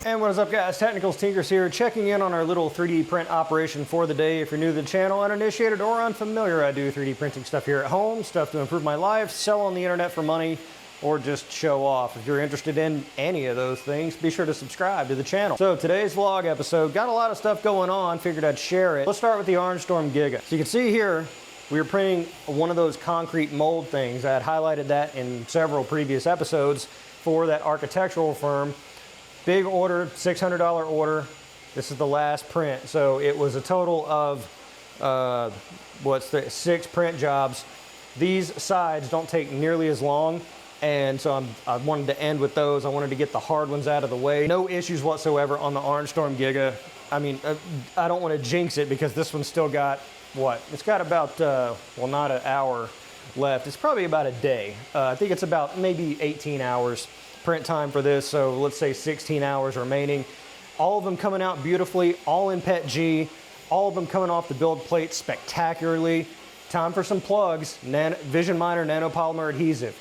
And what is up, guys? Technicals Tinkers here, checking in on our little 3D print operation for the day. If you're new to the channel, uninitiated or unfamiliar, I do 3D printing stuff here at home, stuff to improve my life, sell on the internet for money, or just show off. If you're interested in any of those things, be sure to subscribe to the channel. So today's vlog episode, got a lot of stuff going on, figured I'd share it. Let's start with the Orange Storm Giga. So you can see here, we were printing one of those concrete mold things. I had highlighted that in several previous episodes for that architectural firm. Big order, $600 order. This is the last print. So it was a total of, 6 print jobs. These sides don't take nearly as long. And so I wanted to end with those. I wanted to get the hard ones out of the way. No issues whatsoever on the Orange Storm Giga. I mean, I don't want to jinx it because this one's still got, what? It's got about, well, not an hour left. It's probably about a day. I think it's about maybe 18 hours print time for this, so let's say 16 hours remaining. All of them coming out beautifully, all in PET G, all of them coming off the build plate spectacularly. Time for some plugs. Vision Miner nanopolymer adhesive.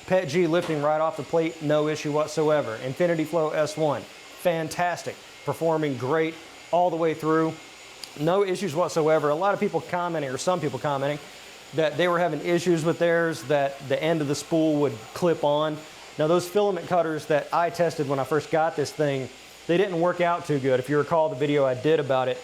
PET G lifting right off the plate, no issue whatsoever. Infinity Flow S1, fantastic. Performing great all the way through. No issues whatsoever. A lot of people commenting, or some people commenting, that they were having issues with theirs, that the end of the spool would clip on. Now those filament cutters that I tested when I first got this thing, they didn't work out too good. If you recall the video I did about it,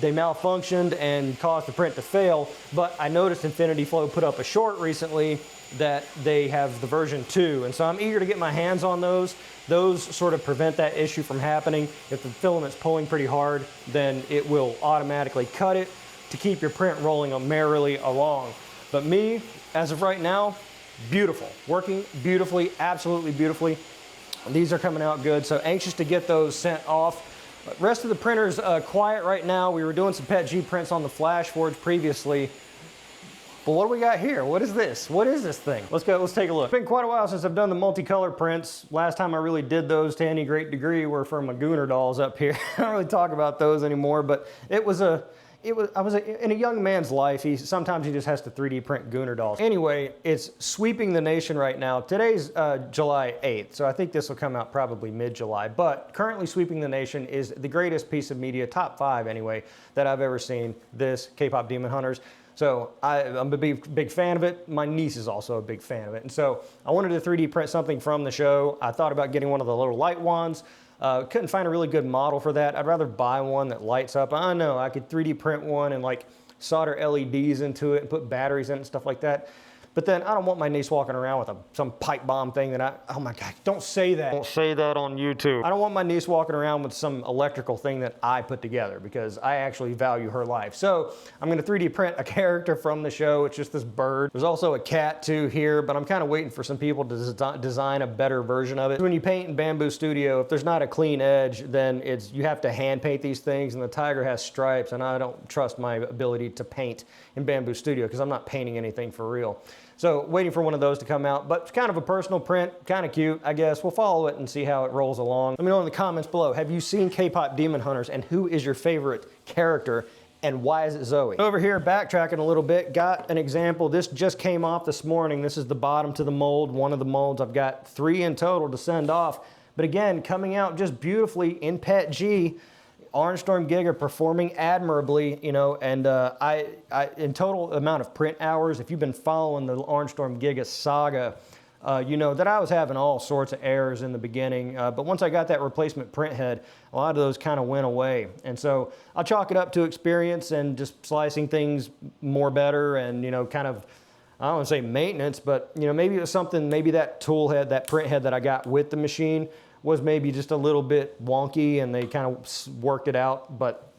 they malfunctioned and caused the print to fail, but I noticed Infinity Flow put up a short recently that they have the version 2, and so I'm eager to get my hands on those. Those sort of prevent that issue from happening. If the filament's pulling pretty hard, then it will automatically cut it to keep your print rolling merrily along. But me, as of right now, beautiful, working beautifully, absolutely beautifully. These are coming out good, so anxious to get those sent off. Rest of the printer's quiet right now. We were doing some PET G prints on the Flashforge previously. But what do we got here? What is this? What is this thing? Let's take a look. It's been quite a while since I've done the multicolor prints. Last time I really did those to any great degree were for my Gooner dolls up here. I don't really talk about those anymore, but I was in a young man's life. Sometimes he just has to 3D print Gooner dolls. Anyway, it's sweeping the nation right now. Today's July 8th, so I think this will come out probably mid-July, but currently sweeping the nation is the greatest piece of media, top 5 anyway, that I've ever seen, this K-Pop Demon Hunters. So I'm a big fan of it. My niece is also a big fan of it. And so I wanted to 3D print something from the show. I thought about getting one of the little light wands. Couldn't find a really good model for that. I'd rather buy one that lights up. I know I could 3D print one and like solder LEDs into it and put batteries in it and stuff like that. But then I don't want my niece walking around with some pipe bomb thing that oh my God, don't say that. Don't say that on YouTube. I don't want my niece walking around with some electrical thing that I put together because I actually value her life. So I'm gonna 3D print a character from the show. It's just this bird. There's also a cat too here, but I'm kind of waiting for some people to design a better version of it. When you paint in Bamboo Studio, if there's not a clean edge, then you have to hand paint these things, and the tiger has stripes, and I don't trust my ability to paint in Bamboo Studio because I'm not painting anything for real. So waiting for one of those to come out, but it's kind of a personal print, kind of cute, I guess. We'll follow it and see how it rolls along. Let me know in the comments below, have you seen K-Pop Demon Hunters, and who is your favorite character, and why is it Zoe? Over here, backtracking a little bit, got an example. This just came off this morning. This is the bottom to the mold, one of the molds. I've got 3 in total to send off. But again, coming out just beautifully in PET G. Orange Storm Giga performing admirably, you know, and in total amount of print hours, if you've been following the Orange Storm Giga saga, you know that I was having all sorts of errors in the beginning, but once I got that replacement print head, a lot of those kind of went away. And so I'll chalk it up to experience and just slicing things more better and, you know, kind of, I don't want to say maintenance, but, you know, maybe it was something, maybe that tool head, that print head that I got with the machine was maybe just a little bit wonky and they kind of worked it out, but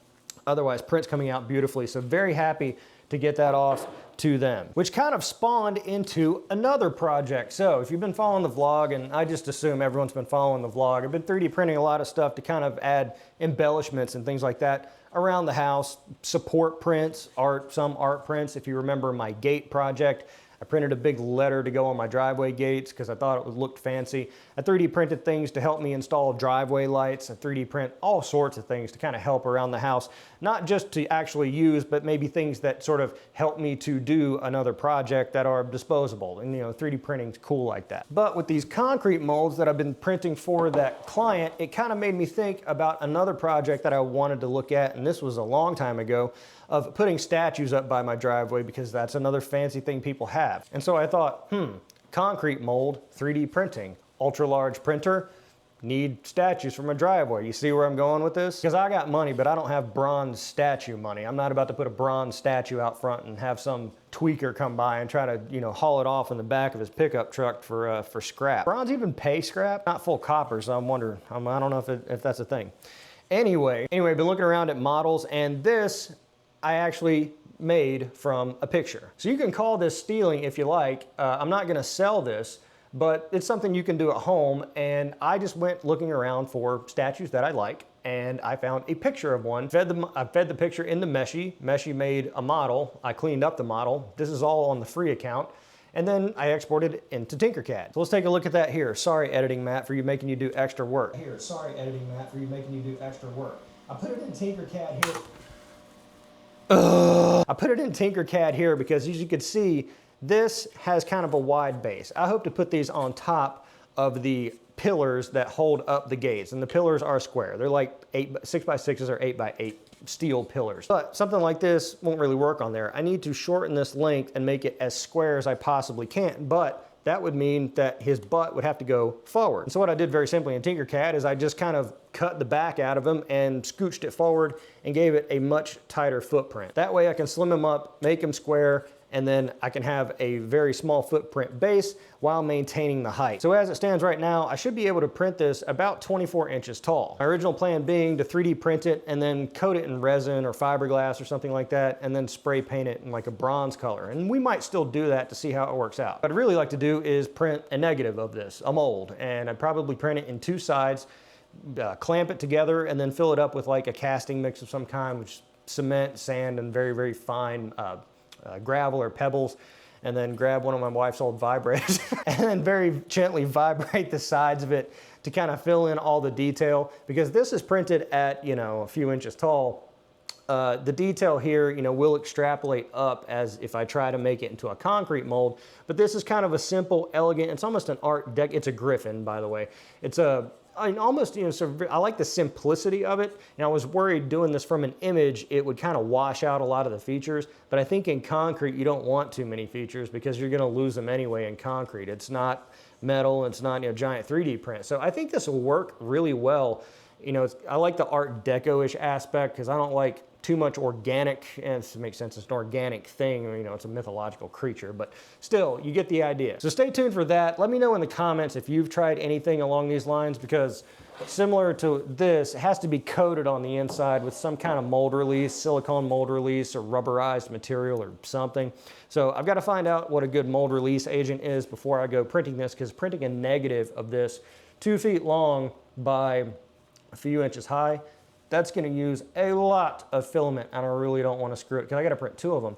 otherwise print's coming out beautifully. So very happy to get that off to them, which kind of spawned into another project. So if you've been following the vlog, and I just assume everyone's been following the vlog, I've been 3D printing a lot of stuff to kind of add embellishments and things like that around the house, support prints, some art prints. If you remember my gate project, I printed a big letter to go on my driveway gates because I thought it looked fancy. I 3D printed things to help me install driveway lights. I 3D print all sorts of things to kind of help around the house, not just to actually use, but maybe things that sort of help me to do another project that are disposable. And 3D printing's cool like that. But with these concrete molds that I've been printing for that client, it kind of made me think about another project that I wanted to look at, and this was a long time ago, of putting statues up by my driveway because that's another fancy thing people have. And so I thought, concrete mold, 3D printing, ultra large printer, need statues for my driveway. You see where I'm going with this? Because I got money, but I don't have bronze statue money. I'm not about to put a bronze statue out front and have some tweaker come by and try to, haul it off in the back of his pickup truck for scrap. Bronze even pay scrap? Not full copper, so I'm wondering, I don't know if that's a thing. Anyway, been looking around at models, and this I actually made from a picture. So you can call this stealing if you like. I'm not gonna sell this, but it's something you can do at home, and I just went looking around for statues that I like, and I found a picture of one. I fed the picture into Meshy. Meshy made a model. I cleaned up the model. This is all on the free account. And then I exported it into Tinkercad. So let's take a look at that here. Sorry, editing Matt, for making you do extra work. Here, sorry, editing Matt, for making you do extra work. I put it in Tinkercad here. I put it in Tinkercad here because, as you can see, this has kind of a wide base. I hope to put these on top of the pillars that hold up the gates, and the pillars are square. They're like 6x6s or 8x8 steel pillars. But something like this won't really work on there. I need to shorten this length and make it as square as I possibly can, but that would mean that his butt would have to go forward. And so what I did very simply in Tinkercad is I just kind of cut the back out of him and scooched it forward and gave it a much tighter footprint. That way I can slim him up, make him square, and then I can have a very small footprint base while maintaining the height. So as it stands right now, I should be able to print this about 24 inches tall. My original plan being to 3D print it and then coat it in resin or fiberglass or something like that, and then spray paint it in like a bronze color. And we might still do that to see how it works out. What I'd really like to do is print a negative of this, a mold, and I'd probably print it in two sides, clamp it together, and then fill it up with like a casting mix of some kind, which is cement, sand, and very, very fine gravel or pebbles, and then grab one of my wife's old vibrators and then very gently vibrate the sides of it to kind of fill in all the detail. Because this is printed at, a few inches tall, the detail here, will extrapolate up as if I try to make it into a concrete mold. But this is kind of a simple, elegant, it's almost an art deck. It's a griffin, by the way. It's almost, I like the simplicity of it. And I was worried doing this from an image, it would kind of wash out a lot of the features. But I think in concrete, you don't want too many features because you're going to lose them anyway in concrete. It's not metal, it's not giant 3D print. So I think this will work really well. I like the art deco-ish aspect because I don't like too much organic, and it makes sense, it's an organic thing, it's a mythological creature, but still, you get the idea. So stay tuned for that. Let me know in the comments if you've tried anything along these lines, because similar to this, it has to be coated on the inside with some kind of mold release, silicone mold release, or rubberized material or something. So I've got to find out what a good mold release agent is before I go printing this, because printing a negative of this 2 feet long by a few inches high, that's going to use a lot of filament, and I really don't want to screw it because I got to print 2 of them.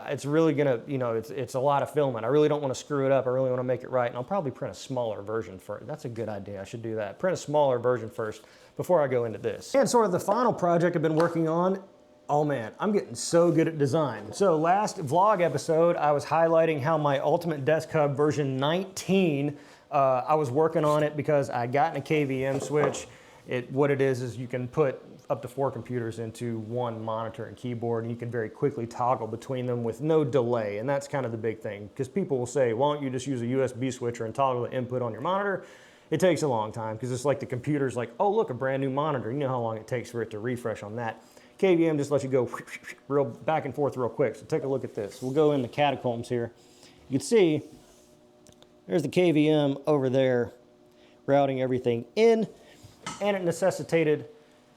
It's really going to, it's a lot of filament. I really don't want to screw it up. I really want to make it right, and I'll probably print a smaller version first. That's a good idea. I should do that. Print a smaller version first before I go into this. And sort of the final project I've been working on. Oh man, I'm getting so good at design. So last vlog episode, I was highlighting how my Ultimate Desk Hub version 19, I was working on it because I got in a KVM switch. What it is you can put up to 4 computers into one monitor and keyboard, and you can very quickly toggle between them with no delay. And that's kind of the big thing, because people will say, why don't you just use a USB switcher and toggle the input on your monitor? It takes a long time because it's like the computer's like, oh look, a brand new monitor. You know how long it takes for it to refresh on that. KVM just lets you go real back and forth real quick. So take a look at this. We'll go in the catacombs here. You can see there's the KVM over there routing everything in. And it necessitated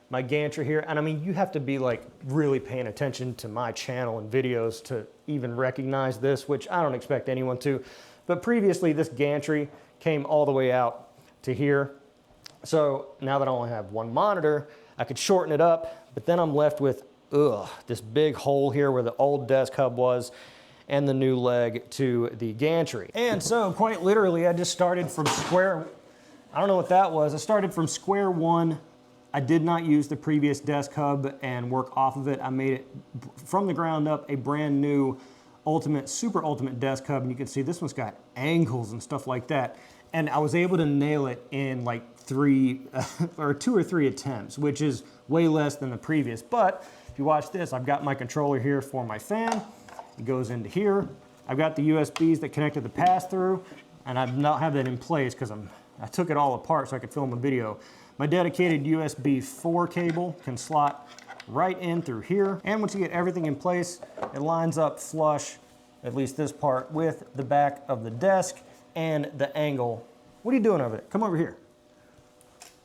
my gantry here. And I mean, you have to be like really paying attention to my channel and videos to even recognize this, which I don't expect anyone to. But previously, this gantry came all the way out to here. So now that I only have one monitor, I could shorten it up, but then I'm left with this big hole here where the old desk hub was. and the new leg to the gantry. And so quite literally, I just started from I don't know what that was. I started from square one. I did not use the previous desk hub and work off of it. I made it from the ground up a brand new super ultimate desk hub. And you can see this one's got angles and stuff like that. And I was able to nail it in like 2 or 3 attempts, which is way less than the previous. But if you watch this, I've got my controller here for my fan. It goes into here. I've got the USBs that connect to the pass-through, and I've not had that in place because I took it all apart so I could film a video. My dedicated USB 4 cable can slot right in through here. And once you get everything in place, it lines up flush, at least this part, with the back of the desk and the angle. What are you doing over there? Come over here.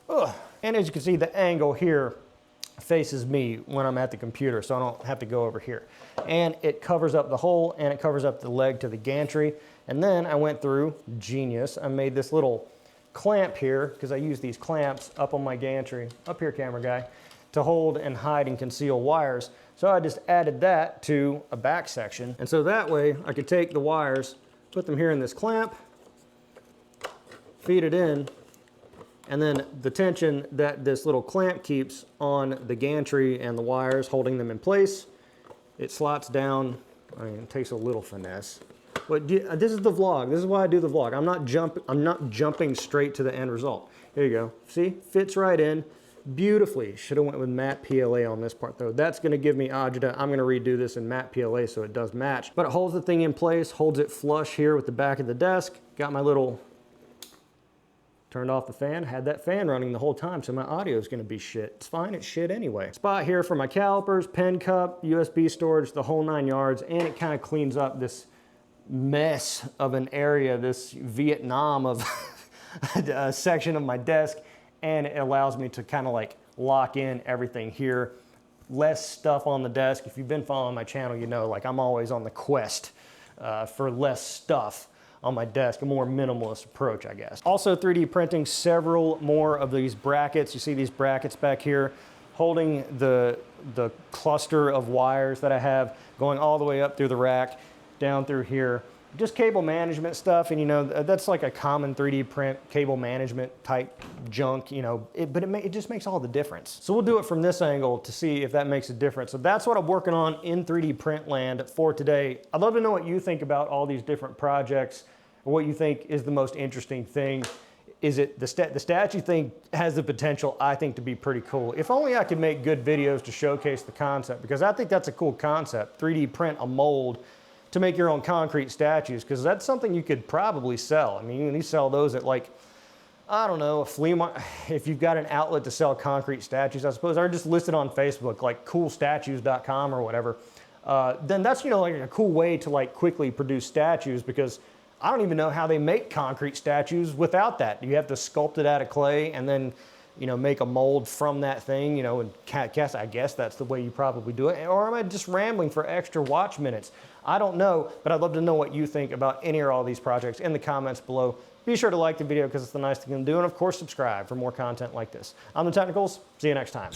Ugh. And as you can see, the angle here faces me when I'm at the computer, so I don't have to go over here. And it covers up the hole, and it covers up the leg to the gantry. And then I went through, genius, I made this little clamp here, because I use these clamps up on my gantry, up here camera guy, to hold and hide and conceal wires. So I just added that to a back section. And so that way I could take the wires, put them here in this clamp, feed it in, and then the tension that this little clamp keeps on the gantry and the wires holding them in place, it slots down. I mean, it takes a little finesse. But this is the vlog. This is why I do the vlog. I'm not jumping straight to the end result. Here you go. See, fits right in beautifully. Should have went with matte PLA on this part though. That's going to give me agita. I'm going to redo this in matte PLA so it does match. But it holds the thing in place, holds it flush here with the back of the desk. Got my little, turned off the fan, had that fan running the whole time, so my audio is going to be shit. It's fine, it's shit anyway. Spot here for my calipers, pen cup, USB storage, the whole 9 yards, and it kind of cleans up this mess of an area, this Vietnam of a section of my desk, and it allows me to kind of like lock in everything here. Less stuff on the desk. If you've been following my channel, you know like I'm always on the quest for less stuff on my desk, a more minimalist approach, I guess. Also 3D printing several more of these brackets. You see these brackets back here holding the cluster of wires that I have going all the way up through the rack, down through here. Just cable management stuff, and you know, that's like a common 3D print cable management type junk, you know, but it just makes all the difference. So we'll do it from this angle to see if that makes a difference. So that's what I'm working on in 3D print land for today. I'd love to know what you think about all these different projects, or what you think is the most interesting thing. Is it the statue thing has the potential, I think, to be pretty cool. If only I could make good videos to showcase the concept, because I think that's a cool concept, 3D print a mold to make your own concrete statues, because that's something you could probably sell. I mean, you sell those at like, I don't know, a flea market. If you've got an outlet to sell concrete statues, I suppose, or just listed on Facebook, like coolstatues.com or whatever, then that's, you know, like a cool way to like quickly produce statues, because I don't even know how they make concrete statues without that. You have to sculpt it out of clay and then, you know, make a mold from that thing, you know, and I guess that's the way you probably do it. Or am I just rambling for extra watch minutes? I don't know, but I'd love to know what you think about any or all these projects in the comments below. Be sure to like the video because it's the nice thing to do, and of course subscribe for more content like this. I'm the Technicals. See you next time.